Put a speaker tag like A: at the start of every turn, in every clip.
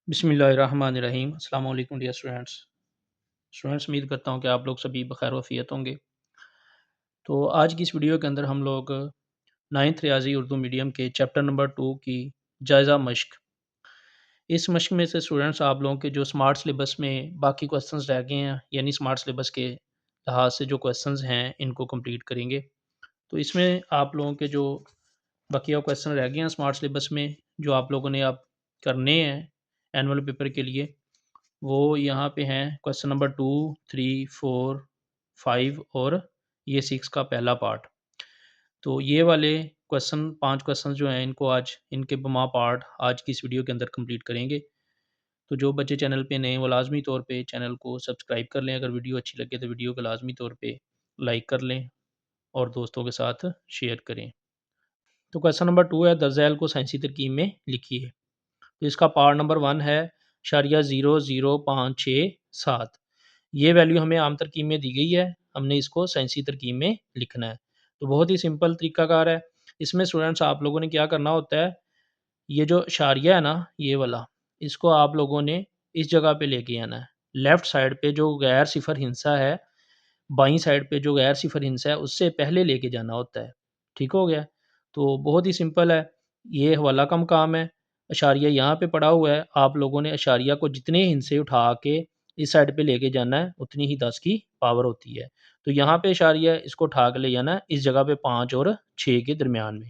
A: बिस्मिल्लाहिर्रहमानिर्रहीम। अस्सलाम वालेकुम डियर स्टूडेंट्स। उम्मीद करता हूँ कि आप लोग सभी बखैर वफ़ियत होंगे। तो आज की इस वीडियो के अंदर हम लोग 9th रियाज़ी उर्दू मीडियम के चैप्टर नंबर 2 की जायज़ा मश्क, इस मश्क में से स्टूडेंट्स आप लोगों के जो स्मार्ट सिलेबस में बाकी क्वेश्चंस रह गए हैं, यानी स्मार्ट सिलेबस के लिहाज से जो क्वेश्चंस हैं इनको कंप्लीट करेंगे। तो इसमें आप लोगों के जो बकिया क्वेश्चन रह गए हैं स्मार्ट सिलेबस में, जो आप लोगों ने अब करने हैं एनुअल पेपर के लिए, वो यहाँ पे हैं क्वेश्चन नंबर 2, 3, 4, 5 और ये 6 का पहला पार्ट। तो ये वाले क्वेश्चन 5 क्वेश्चन जो हैं इनको आज इनके बमा पार्ट आज की इस वीडियो के अंदर कंप्लीट करेंगे। तो जो बच्चे चैनल पे नए हैं वो लाज़मी तौर पे चैनल को सब्सक्राइब कर लें। अगर वीडियो अच्छी लगे तो वीडियो को लाज़मी तौर पे लाइक कर लें और दोस्तों के साथ शेयर करें। तो क्वेश्चन नंबर 2 है, दर्ज़ैल को साइंसी तरकीब में लिखिए। तो इसका पार्ट नंबर 1 है इशारिया 00567। ये वैल्यू हमें आम तरकीब में दी गई है, हमने इसको साइंसी तरकीब में लिखना है। तो बहुत ही सिंपल तरीकाकार है। इसमें स्टूडेंट्स आप लोगों ने क्या करना होता है, ये जो इशारिया है ना, ये वाला, इसको आप लोगों ने इस जगह पे लेके आना है। लेफ़्ट साइड पे जो गैर सिफ़र हिस्सा है, बाईं साइड पे जो गैर सिफ़र हिस्सा है, उससे पहले लेके जाना होता है। ठीक हो गया? तो बहुत ही सिंपल है, ये हवाला का मकाम है, इशारिया यहाँ पे पड़ा हुआ है, आप लोगों ने इशारिया को जितने हिस्से उठा के इस साइड पे लेके जाना है, उतनी ही 10 की पावर होती है। तो यहाँ पे इशारिया इसको उठा के ले जाना है, इस जगह पे 5 और 6 के दरमियान में।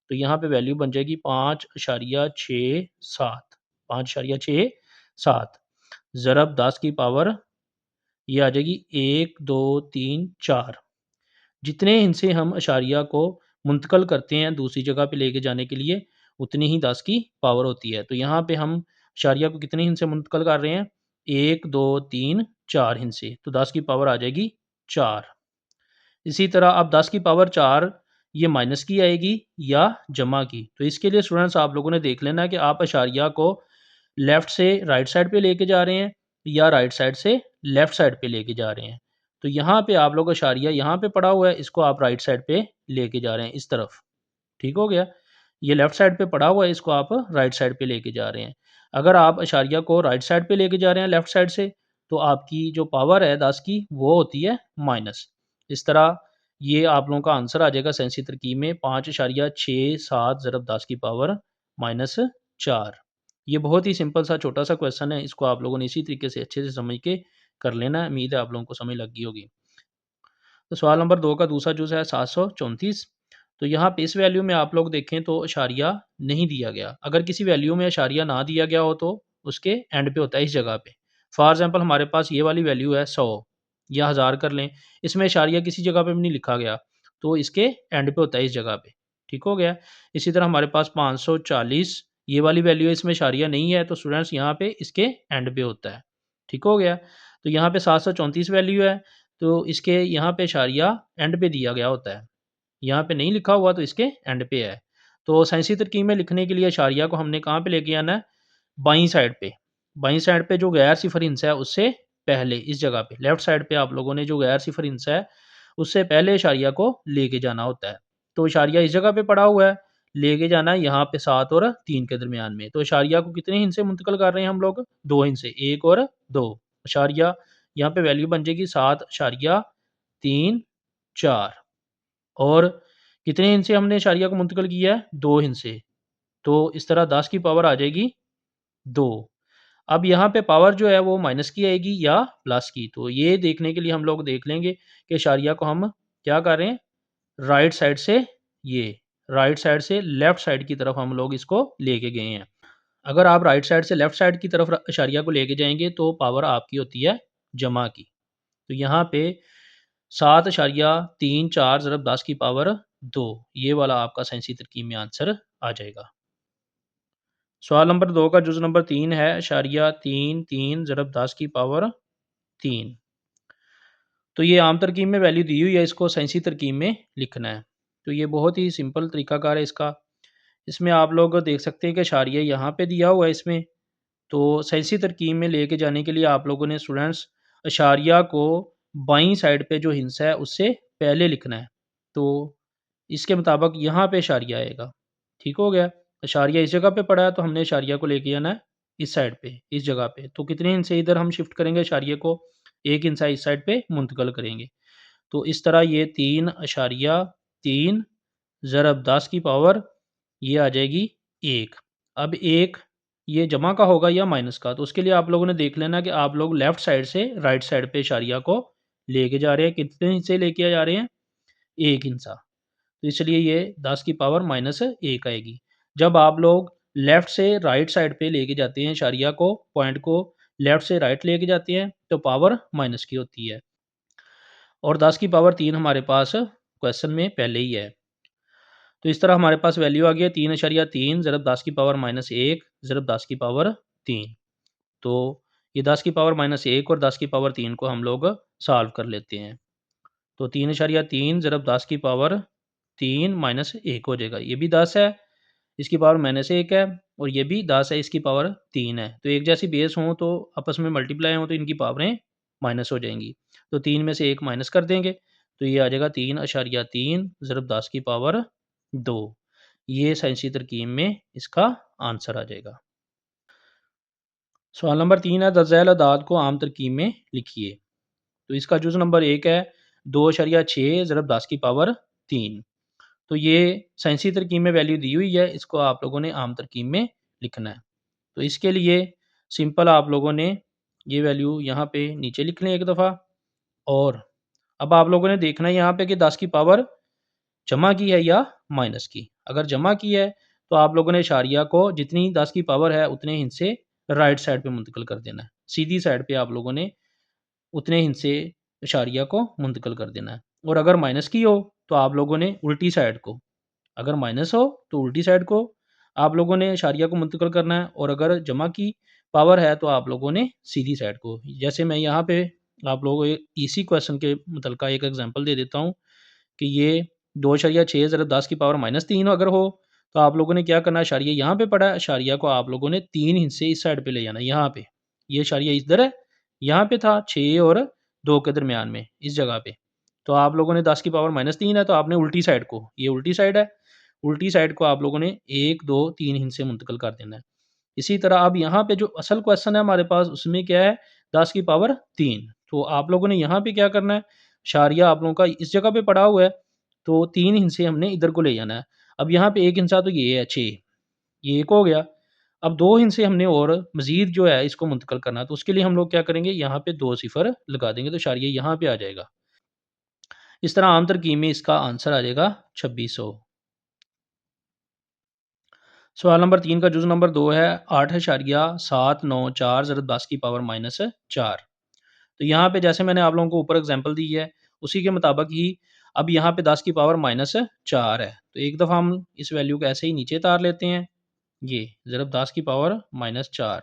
A: तो यहाँ पे वैल्यू बन जाएगी 5.67, 5.67 ज़रब 10 की पावर ये आ जाएगी 1, 2, 3, 4। जितने हिस्से हम अशारिया को मुंतकल करते हैं दूसरी जगह पे लेके जाने के लिए, उतनी ही 10 की पावर होती है। तो यहाँ पे हम अशारिया को कितने हिस्से मुंतकल कर रहे हैं? 1, 2, 3, 4 हिस्से, तो 10 की पावर आ जाएगी 4। इसी तरह अब 10 की पावर 4 ये माइनस की आएगी या जमा की। तो इसके लिए स्टूडेंट्स आप लोगों ने देख लेना है कि आप अशारिया को लेफ़्ट से राइट साइड पे लेके जा रहे हैं या राइट साइड से लेफ़्ट साइड पे लेके जा रहे हैं। तो यहाँ पे आप लोग इशारिया यहाँ पे पड़ा हुआ है, इसको आप राइट साइड पे लेके जा रहे हैं इस तरफ। ठीक हो गया? ये लेफ़्ट साइड पे पड़ा हुआ है, इसको आप राइट साइड पे लेके जा रहे हैं। अगर आप इशारिया को राइट साइड पे लेके जा रहे हैं लेफ़्ट साइड से, तो आपकी जो पावर है 10 की वो होती है माइनस। इस तरह ये आप लोगों का आंसर आ जाएगा सेंसी तरकीब में 5.67 ज़रब 10 की पावर -4। ये बहुत ही सिंपल सा छोटा-सा क्वेश्चन है, इसको आप लोगों ने इसी तरीके से अच्छे से समझ के कर लेना है। उम्मीद है आप लोगों को समझ लग गई होगी। तो सवाल नंबर 2 का दूसरा जुज़ है 734। तो यहाँ पे इस वैल्यू में आप लोग देखें तो इशारिया नहीं दिया गया। अगर किसी वैल्यू में इशारिया ना दिया गया हो तो उसके एंड पे होता है इस जगह पे। फॉर एग्ज़ाम्पल हमारे पास ये वाली वैल्यू है 100 या 1000 कर लें, इसमें इशारिया किसी जगह पे भी नहीं लिखा गया, तो इसके एंड पे होता है इस जगह पे। ठीक हो गया? इसी तरह हमारे पास 540 ये वाली वैल्यू है, इसमें इशारिया नहीं है, तो स्टूडेंट्स यहाँ पे इसके एंड पे होता है। ठीक हो गया? तो यहाँ पे 734 वैल्यू है, तो इसके यहाँ पे इशारिया एंड पे दिया गया होता है। यहाँ पे नहीं लिखा हुआ तो इसके एंड पे है। तो साइंसी तरकीब में लिखने के लिए इशारिया को हमने कहाँ पे लेके आना है? बाईं साइड पे। बाईं साइड पे जो गैर सिफ़र हिस्सा है उससे पहले इस जगह पे। लेफ्ट साइड पे आप लोगों ने जो गैर सिफ़र हिस्सा है उससे पहले इशारिया को लेके जाना होता है। तो इशारिया इस जगह पे पड़ा हुआ है, लेके जाना है यहाँ पे 7 और 3 के दरमियान में। तो इशारिया को कितने हिस्से मुंतकिल कर रहे हैं हम लोग? 2 हिस्से, 1 और 2। इशारिया यहाँ पे वैल्यू बन जाएगी 7.34 और कितने हिस्से हमने इशारिया को मुंतकिल किया है? 2 हिस्से। तो इस तरह 10 की पावर आ जाएगी 2। अब यहाँ पे पावर जो है वो माइनस की आएगी या प्लस की। तो ये देखने के लिए हम लोग देख लेंगे कि इशारिया को हम क्या कर रहे हैं? राइट साइड से ये, राइट साइड से लेफ्ट साइड की तरफ हम लोग इसको लेके गए हैं। अगर आप राइट साइड से लेफ्ट साइड की तरफ इशारिया को लेके जाएँगे तो पावर आपकी होती है जमा की। तो यहाँ पे 7.34 ज़रब 10 की पावर 2, ये वाला आपका साइंसी तरकीब में आंसर आ जाएगा। सवाल नंबर 2 का जुज़ नंबर 3 है इशारिया 33 ज़रब 10 की पावर 3। तो ये आम तरकीब में वैल्यू दी हुई है, इसको साइंसी तरकीब में लिखना है। तो ये बहुत ही सिंपल तरीकाकार है इसका। इसमें आप लोग देख सकते हैं कि इशारिया यहाँ पे दिया हुआ है इसमें, तो साइंसी तरकीब में लेके जाने के लिए आप लोगों ने स्टूडेंट्स इशारिया को बाईं साइड पे जो हिस्सा है उससे पहले लिखना है। तो इसके मुताबिक यहाँ पे इशारिया आएगा। ठीक हो गया? इशारिया इस जगह पे पड़ा है तो हमने इशारिया को लेके आना है इस साइड पे, इस जगह पे, तो कितने हिस्से इधर हम शिफ्ट करेंगे अशारिये को? 1 हिस्सा इस साइड पे मुंतकिल करेंगे। तो इस तरह ये 3.3 ज़रब 10 की पावर ये आ जाएगी 1। अब 1 ये जमा का होगा या माइनस का? तो उसके लिए आप लोगों ने देख लेना कि आप लोग लेफ्ट साइड से राइट साइड पे इशारिया को लेके जा रहे हैं। कितने हिस्से लेके जा रहे हैं? 1 हिस्सा। तो इसलिए ये 10 की पावर माइनस 1 आएगी। जब आप लोग लेफ्ट से राइट साइड पे लेके जाते हैं इशारिया को, पॉइंट को लेफ्ट से राइट लेके जाते हैं, तो पावर माइनस की होती है। और 10 की पावर 3 हमारे पास क्वेश्चन में पहले ही है। तो इस तरह हमारे पास वैल्यू आ गया 3.3 ज़रब 10 की पावर माइनस 1 ज़रब 10 की पावर 3। तो ये 10 की पावर माइनस 1 और 10 की पावर 3 को हम लोग सॉल्व कर लेते हैं। तो 3.3 ज़रब 10 की पावर 3 माइनस 1 हो जाएगा। ये भी 10 है, इसकी पावर माइनस 1 है, और ये भी 10 है, इसकी पावर 3 है। तो एक जैसी बेस हों तो आपस में मल्टीप्लाई हों तो इनकी पावरें माइनस हो जाएंगी। तो 3 में से 1 माइनस कर देंगे, तो ये आ जाएगा 3.3 ज़रब 10 की पावर 2। ये साइंसी तरकीब में इसका आंसर आ जाएगा। सवाल नंबर 3 है, दर्ज़ैल अदाद को आम तरकीब में लिखिए। तो इसका जुज़ नंबर 1 है 2.6 ज़रब 10 की पावर 3। तो ये साइंसी तरकीब में वैल्यू दी हुई है, इसको आप लोगों ने आम तरकीब में लिखना है। तो इसके लिए सिंपल आप लोगों ने ये वैल्यू यहाँ पे नीचे लिख लें एक दफ़ा, और अब आप लोगों ने देखना है यहाँ पे कि 10 की पावर जमा की है या माइनस की। अगर जमा की है तो आप लोगों ने इशारिया को जितनी 10 की पावर है उतने हिस्से राइट साइड पे मुंतकिल कर देना है। सीधी साइड पे आप लोगों ने उतने हिस्से इशारिया को मुंतकिल कर देना है। और अगर माइनस की हो तो आप लोगों ने उल्टी साइड को, अगर माइनस हो तो उल्टी साइड को आप लोगों ने इशारिया को मुंतकिल करना है, और अगर जमा की पावर है तो आप लोगों ने सीधी साइड को। जैसे मैं यहाँ पे आप लोगों को इसी क्वेश्चन के मुतल्लिक़ एक एग्जांपल दे देता हूँ कि ये 2.6 ज़रा 10 की पावर माइनस 3 अगर हो, तो आप लोगों ने क्या करना है, इशारिया यहाँ पे पड़ा है, इशारिया को आप लोगों ने 3 हिस्से इस साइड पे ले जाना है, यहाँ पे। ये इशारिया इधर है, यहाँ पे था 6 और 2 के दरमियान में, इस जगह पे। तो आप लोगों ने 10 की पावर माइनस 3 है, तो आपने उल्टी साइड को, ये उल्टी साइड है, उल्टी साइड को आप लोगों ने 1, 2, 3 हिस्से मुंतकिल कर देना है। इसी तरह अब यहाँ पे जो असल क्वेश्चन है हमारे पास, उसमें क्या है, 10 की पावर 3। तो आप लोगों ने यहाँ पे क्या करना है, इशारिया आप लोगों का इस जगह पे पड़ा हुआ है, तो 3 हिस्से हमने इधर को ले जाना है। अब यहाँ पे 1 हिस्सा तो ये है 6, ये 1 हो गया। अब 2 हिस्से हमने और मज़ीद जो है इसको मुंतकिल करना है, तो उसके लिए हम लोग क्या करेंगे, यहाँ पे 2 सिफ़र लगा देंगे, तो इशारिया यहाँ पे आ जाएगा। इस तरह आम तरकीब में इसका आंसर आ जाएगा 2600। सवाल नंबर 3 का जुज़ नंबर 2 है 8.794 ज़रब 10 की पावर माइनस 4। तो यहाँ पे जैसे मैंने आप लोगों को ऊपर एग्जांपल दी है, उसी के मुताबिक ही अब यहाँ पे 10 की पावर माइनस 4 है। तो एक दफ़ा हम इस वैल्यू को ऐसे ही नीचे उतार लेते हैं, ये ज़रब 10 की पावर माइनस 4।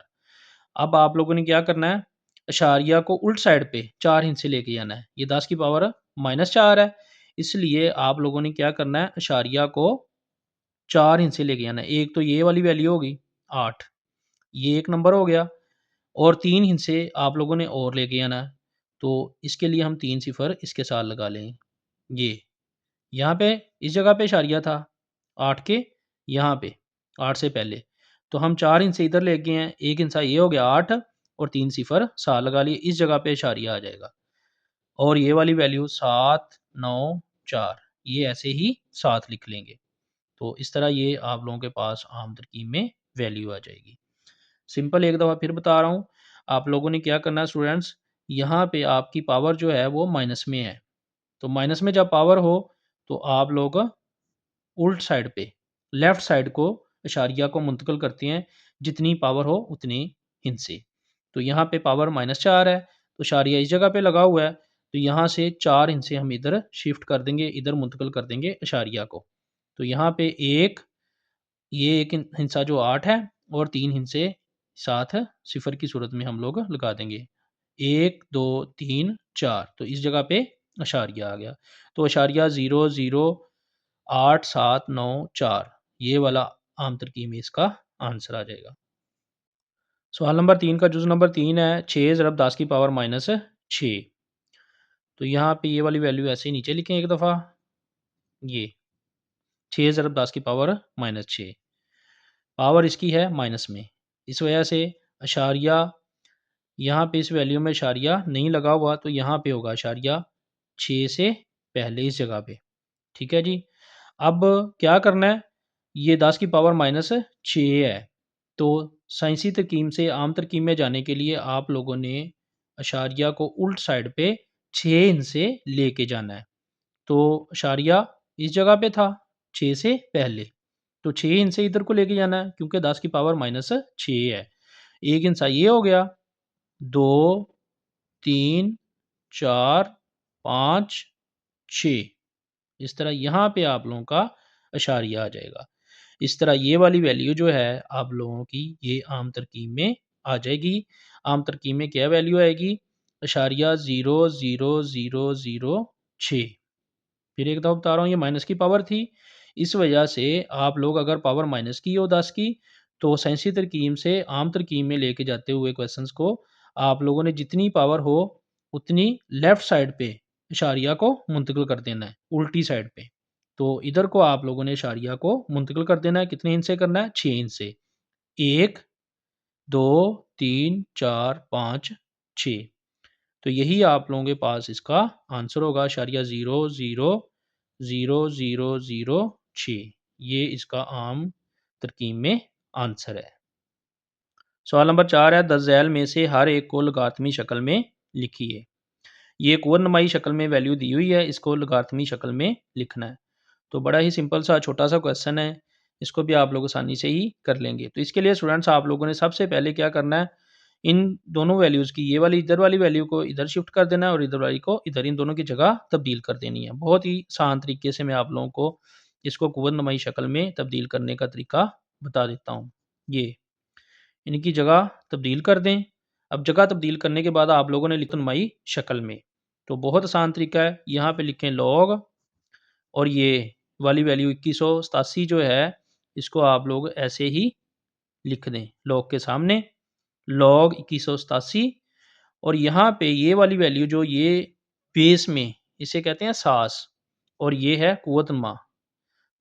A: अब आप लोगों ने क्या करना है, इशारिया को उल्ट साइड पे 4 हिस्से लेके जाना है। ये 10 की पावर माइनस 4 है, इसलिए आप लोगों ने क्या करना है, इशारिया को 4 हिस्से लेके जाना है। एक तो ये वाली वैल्यू होगी 8, ये एक नंबर हो गया, और 3 हिस्से आप लोगों ने और लेके आना है। तो इसके लिए हम 3 सिफ़र इसके साथ लगा लें। ये यहाँ पे इस जगह पे इशारिया था 8 के, यहाँ पे 8 से पहले, तो हम 4 हिस्से इधर ले गए हैं, एक हिस्सा ये हो गया 8, और 3 सिफ़र साथ लगा लिए, इस जगह पे इशारिया आ जाएगा। और ये वाली वैल्यू 7, 9, 4, ये ऐसे ही साथ लिख लेंगे। तो इस तरह ये आप लोगों के पास आम तरकीब में वैल्यू आ जाएगी। सिंपल एक दफ़ा फिर बता रहा हूँ, आप लोगों ने क्या करना है स्टूडेंट्स, यहाँ पे आपकी पावर जो है वो माइनस में है। तो माइनस में जब पावर हो तो आप लोग उल्ट साइड पे, लेफ़्ट साइड को इशारिया को मुंतकिल करते हैं, जितनी पावर हो उतने हिस्से। तो यहाँ पे पावर माइनस 4 है, तो इशारिया इस जगह पे लगा हुआ है, तो यहाँ से 4 हिस्से हम इधर शिफ्ट कर देंगे, इधर मुंतकिल कर देंगे इशारिया को। तो यहाँ पे 1, ये एक हिस्सा जो 8 है, और 3 हिस्से साथ सिफ़र की सूरत में हम लोग लगा देंगे। 1, 2, 3, 4, तो इस जगह पे इशारिया आ गया। तो इशारिया 0, 0, 8, 7, 9, 4, ये वाला आम तरकीब में इसका आंसर आ जाएगा। सवाल नंबर 3 का जुज़ नंबर 3 है 6 ज़रब 10 की पावर माइनस 6। तो यहाँ पे ये वाली वैल्यू ऐसे ही नीचे लिखें एक दफ़ा, ये 6 ज़रब 10 की पावर माइनस 6, पावर इसकी है माइनस में, इस वजह से अशारिया यहाँ पे इस वैल्यू में अशारिया नहीं लगा हुआ, तो यहाँ पे होगा अशारिया 6 से पहले इस जगह पे। ठीक है जी। अब क्या करना है, ये 10 की पावर माइनस 6 है, तो साइंसी तरकीब से आम तरकीब में जाने के लिए आप लोगों ने अशारिया को उल्ट साइड पे 6 इंच से लेके जाना है। तो अशारिया इस जगह पे था 6 से पहले, तो 6 इंच से इधर को लेके जाना है क्योंकि 10 की पावर माइनस 6 है। 1 हिस्सा ये हो गया, 2, 3, 4, 5, 6, इस तरह यहाँ पे आप लोगों का अशारिया आ जाएगा। इस तरह ये वाली वैल्यू जो है आप लोगों की ये आम तरकीब में आ जाएगी। आम तरकीब में क्या वैल्यू आएगी, अशारिया 0,0006। फिर एक दफ़ा बता रहा हूँ, ये माइनस की पावर थी, इस वजह से आप लोग अगर पावर माइनस की हो 10 की, तो साइंसी तरकीब से आम तरकीब में लेके जाते हुए क्वेश्चंस को आप लोगों ने जितनी पावर हो उतनी लेफ़्ट साइड पे इशारिया को मुंतकिल कर देना है, उल्टी साइड पे। तो इधर को आप लोगों ने इशारिया को मुंतकिल कर देना है, कितने इंच से करना है, 6 इंच से। 1, 2, 3, 4, 5, 6। तो यही आप लोगों के पास इसका आंसर होगा, इशारिया 0,0006। ये इसका आम तरकीब में आंसर है। सवाल नंबर 4 है, 10 ज़ैल में से हर एक को लगातमी शक्ल में लिखिए। ये एक वर्णमाई शक्ल में वैल्यू दी हुई है, इसको लगातमी शक्ल में लिखना है। तो बड़ा ही सिंपल सा छोटा सा क्वेश्चन है, इसको भी आप लोग आसानी से ही कर लेंगे। तो इसके लिए स्टूडेंट्स आप लोगों ने सबसे पहले क्या करना है, इन दोनों वैल्यूज़ की ये वाली इधर वाली वैल्यू को इधर शिफ्ट कर देना है और इधर वाली को इधर, इन दोनों की जगह तब्दील कर देनी है। बहुत ही आसान तरीके से मैं आप लोगों को इसको कुव्वतनुमाई शक्ल में तब्दील करने का तरीका बता देता हूँ। ये इनकी जगह तब्दील कर दें। अब जगह तब्दील करने के बाद आप लोगों ने लिखनमाई शक्ल में, तो बहुत आसान तरीका है, यहाँ पे लिखें लॉग और ये वाली वैल्यू 2187 जो है इसको आप लोग ऐसे ही लिख दें, लॉग के सामने लॉग 2187 और यहाँ पे ये वाली वैल्यू जो ये बेस में इसे कहते हैं सास और ये है कुव्वतनुमा।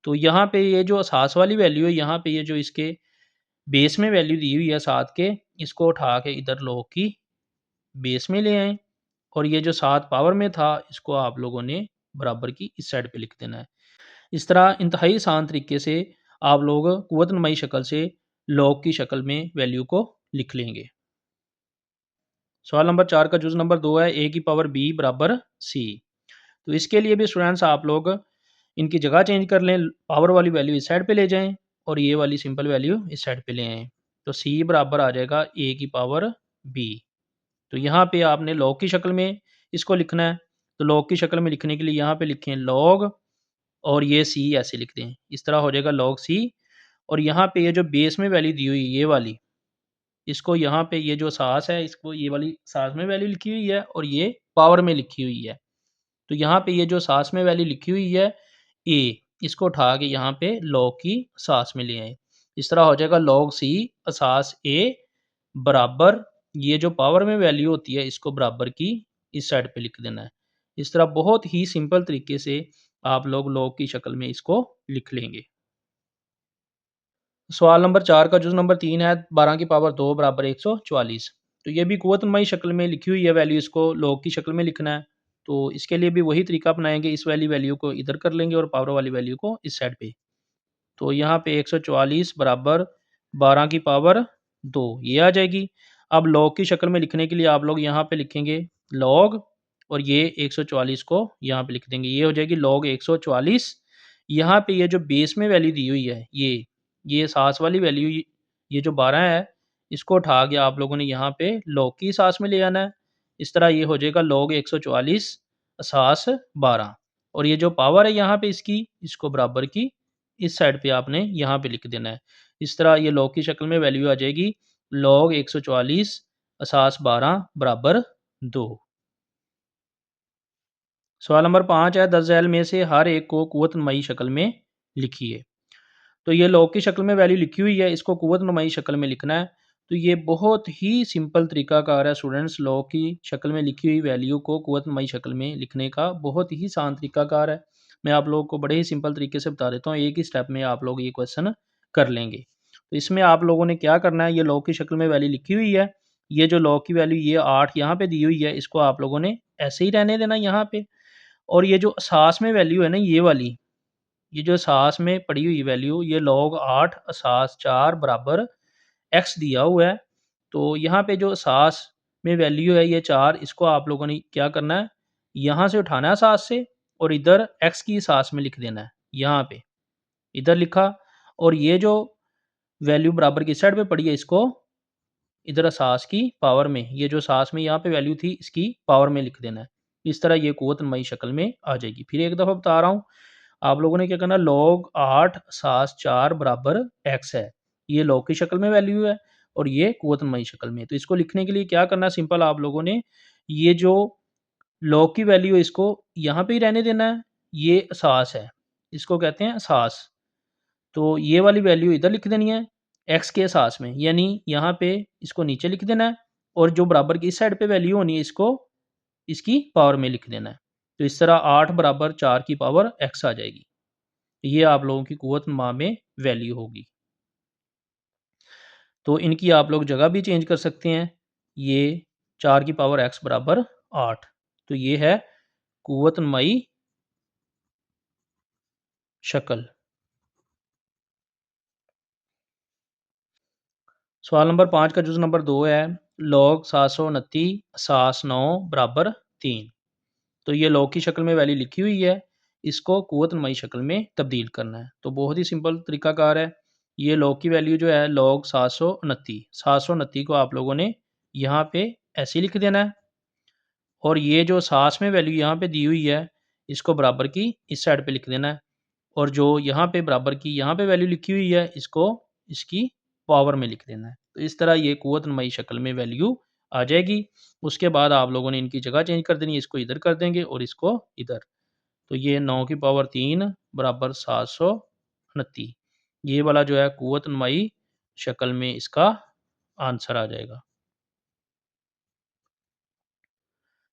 A: तो यहाँ पे ये जो सास वाली वैल्यू है, यहाँ पे ये जो इसके बेस में वैल्यू दी हुई है 7 के, इसको उठा के इधर लॉग की बेस में ले आएँ और ये जो 7 पावर में था इसको आप लोगों ने बराबर की इस साइड पे लिख देना है। इस तरह इंतहाई आसान तरीके से आप लोग कुव्वतनुमाई शक्ल से लॉग की शक्ल में वैल्यू को लिख लेंगे। सवाल नंबर 4 का जुज़ नंबर 2 है, a की पावर b बराबर c। तो इसके लिए भी स्टूडेंट्स आप लोग इनकी जगह चेंज कर लें, पावर वाली वैल्यू इस साइड पे ले जाएँ और ये वाली सिंपल वैल्यू इस साइड पे ले आएँ। तो c बराबर आ जाएगा a की पावर b। तो यहाँ पे आपने लॉग की शक्ल में इसको लिखना है, तो लॉग की शक्ल में लिखने के लिए यहाँ पे लिखें लॉग और ये c ऐसे लिख दें, इस तरह हो जाएगा लॉग c। और यहाँ पे ये जो बेस में वैल्यू दी हुई है ये वाली, इसको यहाँ पे ये जो सास है इसको ये वाली सास में वैल्यू लिखी हुई है और ये पावर में लिखी हुई है। तो यहाँ पे ये जो सास में वैल्यू लिखी हुई है a, इसको उठा के यहाँ पे लॉग की सास में ले आए। इस तरह हो जाएगा लॉग c असास a बराबर ये जो पावर में वैल्यू होती है इसको बराबर की इस साइड पे लिख देना है। इस तरह बहुत ही सिंपल तरीके से आप लोग लॉग की शक्ल में इसको लिख लेंगे। सवाल नंबर 4 का जुज़ नंबर 3 है, 12 की पावर 2 बराबर 144। तो ये भी कुव्वतनुमाई शक्ल में लिखी हुई है वैल्यू, इसको लॉग की शक्ल में लिखना है। तो इसके लिए भी वही तरीका अपनाएँगे, इस वाली वैल्यू को इधर कर लेंगे और पावर वाली वैल्यू को इस साइड पे। तो यहाँ पे 144 बराबर 12 की पावर 2 ये आ जाएगी। अब लॉग की शक्ल में लिखने के लिए आप लोग यहाँ पे लिखेंगे लॉग और ये 144 को यहाँ पे लिख देंगे। ये हो जाएगी लॉग 144। यहाँ पे ये जो बेस में वैल्यू दी हुई है ये सास वाली वैल्यू ये जो 12 है इसको उठा के आप लोगों ने यहाँ पे लॉग की सास में ले आना है। इस तरह ये हो जाएगा लॉग 144 सास 12 और ये जो पावर है यहाँ पे इसकी, इसको बराबर की इस साइड पे आपने यहाँ पे लिख देना है। इस तरह ये लॉग की शक्ल में वैल्यू आ जाएगी लॉग 144 असास 12 बराबर 2। सवाल नंबर 5 है, 10 ज़ैल में से हर एक को कुव्वतनुमाई शक्ल में लिखिए। तो ये लॉग की शक्ल में वैल्यू लिखी हुई है, इसको कुव्वतनुमाई शक्ल में लिखना है। तो ये बहुत ही सिंपल तरीकाकार है स्टूडेंट्स, लॉग की शक्ल में लिखी हुई वैल्यू को कुव्वतनुमाई शक्ल में लिखने का बहुत ही आसान तरीकाकार है। मैं आप लोगों को बड़े ही सिंपल तरीके से बता देता हूँ, एक ही स्टेप में आप लोग ये क्वेश्चन कर लेंगे। तो तो इसमें आप लोगों ने क्या करना है, ये लॉग की शक्ल में वैल्यू लिखी हुई है, ये जो लॉग की वैल्यू ये 8 यहाँ पे दी हुई है, इसको आप लोगों ने ऐसे ही रहने देना यहाँ पे। और ये जो असास में वैल्यू है ना ये वाली, ये जो असास में पड़ी हुई वैल्यू, ये log 8 असास 4 बराबर x दिया हुआ है। तो यहाँ पे जो असास में वैल्यू है ये 4, इसको आप लोगों ने क्या करना है, यहाँ से उठाना है असास से और इधर x की असास में लिख देना है, यहाँ पे इधर लिखा। और ये जो वैल्यू बराबर की साइड पे पड़ी है, इसको इधर असास की पावर में, ये जो असास में यहाँ पे वैल्यू थी इसकी पावर में लिख देना है। इस तरह ये कुव्वत नमाई शक्ल में आ जाएगी। फिर एक दफ़ा बता रहा हूँ, आप लोगों ने क्या करना, log 8 असास 4 बराबर x है, ये log की शक्ल में वैल्यू है और ये कुव्वत नमाई शक्ल में। तो इसको लिखने के लिए क्या करना है, सिंपल आप लोगों ने ये जो log की वैल्यू है इसको यहाँ पे ही रहने देना है, ये असास है, इसको कहते हैं असास। तो ये वाली वैल्यू इधर लिख देनी है x के असास में, यानी यहाँ पे इसको नीचे लिख देना है और जो बराबर की इस साइड पे वैल्यू होनी है इसको इसकी पावर में लिख देना है। तो इस तरह 8 बराबर 4 की पावर x आ जाएगी। ये आप लोगों की कुव्वत नमा में वैल्यू होगी। तो इनकी आप लोग जगह भी चेंज कर सकते हैं। ये 4 की पावर x बराबर 8। तो ये है कुव्वत नमाई शक्ल। सवाल नंबर 5 का जुज़ नंबर 2 है, log 729 असास 9 बराबर 3। तो ये log की शक्ल में वैल्यू लिखी हुई है, इसको कुव्वत नमाई शक्ल में तब्दील करना है। तो बहुत ही सिंपल तरीकाकार है। ये log की वैल्यू जो है log 729 को आप लोगों ने यहाँ पे ऐसे ही लिख देना है और ये जो सास में वैल्यू यहाँ पे दी हुई है, इसको बराबर की इस साइड पे लिख देना है और जो यहाँ पे बराबर की यहाँ पे वैल्यू लिखी हुई है, इसको इसकी पावर में लिख देना है। तो इस तरह ये कुव्वत नमाई शक्ल में वैल्यू आ जाएगी। उसके बाद आप लोगों ने इनकी जगह चेंज कर देनी है, इसको इधर कर देंगे और इसको इधर। तो ये 9 की पावर 3 बराबर 729, ये वाला जो है कुव्वत नमाई शक्ल में इसका आंसर आ जाएगा।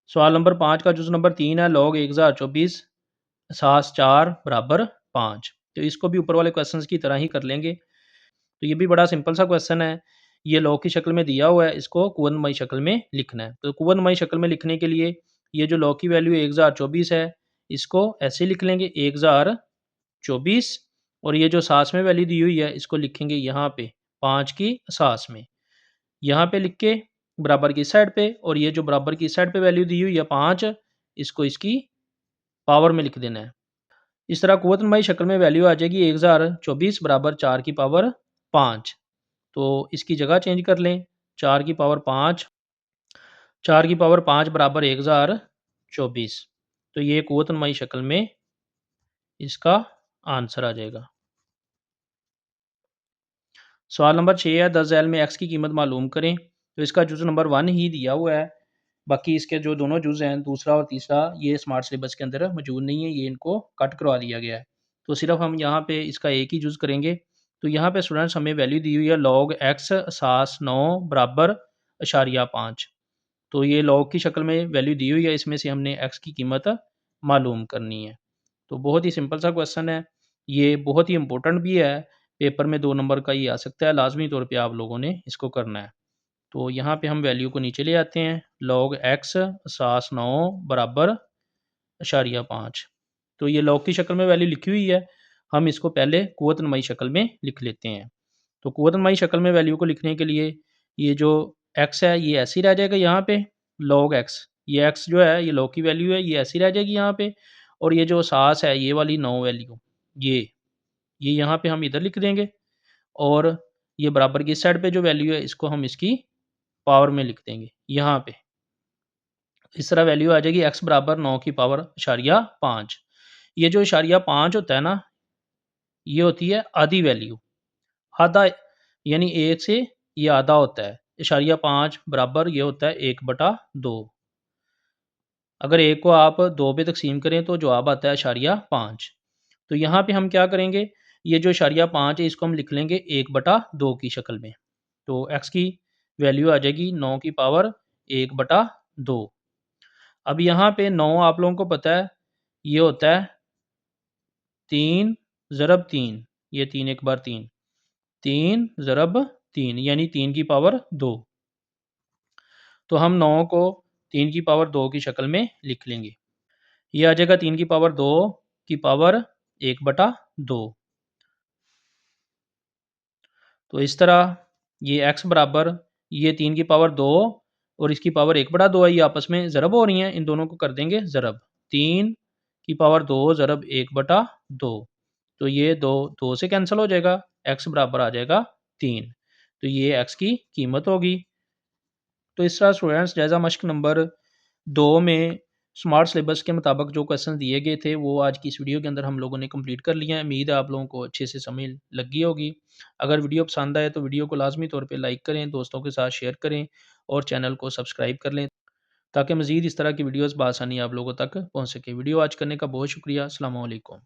A: सवाल नंबर 5 का जुज़ नंबर 3 है, log 1024 असास 4 बराबर 5। तो इसको भी ऊपर वाले क्वेश्चंस की तरह ही कर लेंगे। तो ये भी बड़ा सिंपल सा क्वेश्चन है। ये log की शक्ल में दिया हुआ है, इसको कुव्वत नमाई शक्ल में लिखना है। तो कुव्वत नमाई शक्ल में लिखने के लिए ये जो log की वैल्यू 1024 है, इसको ऐसे लिख लेंगे 1024 और ये जो सास में वैल्यू दी हुई है, इसको लिखेंगे यहाँ पे 5 की सास में। यहाँ पे लिख के बराबर की साइड पे और ये जो बराबर की साइड पे वैल्यू दी हुई है 5, इसको इसकी पावर में लिख देना है। इस तरह कुव्वत नमाई शक्ल में वैल्यू आ जाएगी 1024 बराबर 4 की पावर 5। तो इसकी जगह चेंज कर लें, 4 की पावर 5, 4 की पावर 5 बराबर 1024। तो ये कुव्वत नमाई शक्ल में इसका आंसर आ जाएगा। सवाल नंबर 6 है, 10 झैल में x की कीमत मालूम करें। तो इसका जुज़ नंबर 1 ही दिया हुआ है। बाकी इसके जो दोनों जुज़ हैं, दूसरा और तीसरा, ये स्मार्ट सिलेबस के अंदर मौजूद नहीं है, ये इनको कट करवा दिया गया है। तो सिर्फ हम यहाँ पे इसका एक ही जुज़ करेंगे। तो यहाँ पे स्टूडेंट्स हमें वैल्यू दी हुई है log x असास 9 बराबर अशारिया 5। तो ये log की शक्ल में वैल्यू दी हुई है, इसमें से हमने x की कीमत मालूम करनी है। तो बहुत ही सिंपल सा क्वेश्चन है, ये बहुत ही इंपॉर्टेंट भी है, पेपर में 2 नंबर का ही आ सकता है, लाजमी तौर पे आप लोगों ने इसको करना है। तो यहाँ पे हम वैल्यू को नीचे ले आते हैं, log x असास 9 बराबर अशारिया 5। तो ये log की शक्ल में वैल्यू लिखी हुई है, हम इसको पहले कुव्वत नमाई शक्ल में लिख लेते हैं। तो कुव्वत नमाई शक्ल में वैल्यू को लिखने के लिए ये जो x है ये ऐसे ही रह जाएगा यहाँ पे, log x, ये x जो है ये log की वैल्यू है, ये ऐसी रह जाएगी यहाँ पे। और ये जो सास है ये वाली 9 वैल्यू, ये यहाँ पे हम इधर लिख देंगे और ये बराबर की इस साइड पे जो वैल्यू है इसको हम इसकी पावर में लिख देंगे यहाँ पे। इस तरह वैल्यू आ जाएगी x बराबर 9 की पावर इशारिया 5। ये जो इशारिया 5 होता है ना, ये होती है आधी वैल्यू। आधा यानी 1 से ये आधा होता है। इशारिया 5 बराबर ये होता है 1/2। अगर 1 को आप 2 पे तकसीम करें तो जवाब आता है इशारिया 5। तो यहाँ पे हम क्या करेंगे, ये जो इशारिया 5 है इसको हम लिख लेंगे 1/2 की शक्ल में। तो x की वैल्यू आ जाएगी 9 की पावर 1/2। अब यहाँ पे 9 आप लोगों को पता है ये होता है 3 ज़रब 3, ये 3 एक बार 3। 3 ज़रब 3 यानी 3 की पावर 2। तो हम 9 को 3 की पावर 2 की शक्ल में लिख लेंगे। ये आ जाएगा 3 की पावर 2 की पावर 1/2। तो इस तरह ये x बराबर ये 3 की पावर 2 और इसकी पावर 1/2 है, ये आपस में ज़रब हो रही हैं, इन दोनों को कर देंगे ज़रब। 3 की पावर 2 ज़रब 1/2। तो ये 2 2 से कैंसल हो जाएगा, x बराबर आ जाएगा 3। तो ये x की कीमत होगी। तो इस तरह स्टूडेंट्स जायज़ा मश्क नंबर 2 में स्मार्ट सिलेबस के मुताबिक जो क्वेश्चन दिए गए थे वो आज की इस वीडियो के अंदर हम लोगों ने कंप्लीट कर लिया है। उम्मीद है आप लोगों को अच्छे से समझ लगी होगी। अगर वीडियो पसंद आए तो वीडियो को लाजमी तौर पे लाइक करें, दोस्तों के साथ शेयर करें और चैनल को सब्सक्राइब कर लें ताकि मज़ीद इस तरह की वीडियोज़ बआसानी आप लोगों तक पहुँच सके। वीडियो वॉच करने का बहुत शुक्रिया। अस्सलाम वालेकुम।